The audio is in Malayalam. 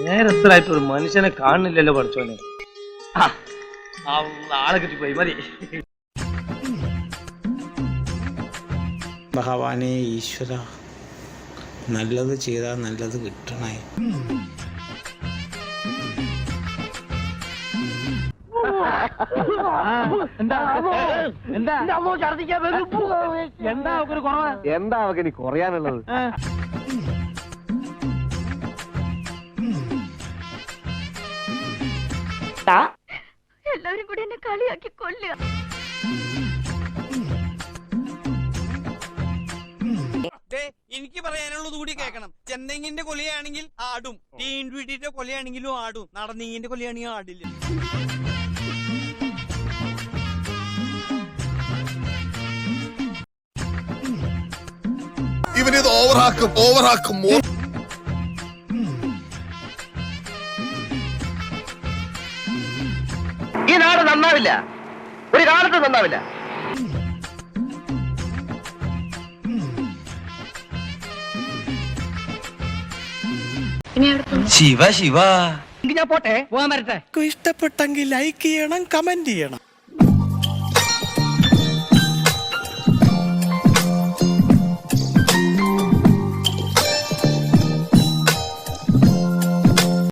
നേരത്തിലായിട്ട് ഒരു മനുഷ്യനെ കാണുന്നില്ലല്ലോ പഠിച്ചോനെ. ആളെ കിട്ടിപ്പോയി മതി. ഭഗവാനെ ഈശ്വര, നല്ലത് ചെയ്താൽ നല്ലത് കിട്ടണേ. എന്താ അവക്ക് കുറയാനുള്ളത്? എല്ലാവരും കൂടി എന്നെ കളിയാക്കി കൊല്ലുക. എനിക്ക് പറയാനുള്ളത് കൂടി കേൾക്കണം. ചെന്തെങ്ങിന്റെ കൊലയാണെങ്കിൽ ആടും, ടീൻ വീട്ടിന്റെ കൊലയാണെങ്കിലും ആടും, നടന്നീങ്ങിന്റെ കൊലയാണെങ്കിൽ ആടില്ല. ഇവനിത് ഓവറാക്കും. ഈ നാട് നന്നാവില്ല, ഒരു കാലത്ത് നന്നാവില്ല. ശിവ ഞാൻ പോട്ടെ, പോകാൻ വരട്ടെ. ഇഷ്ടപ്പെട്ടെങ്കിൽ ലൈക്ക് ചെയ്യണം, കമന്റ് ചെയ്യണം.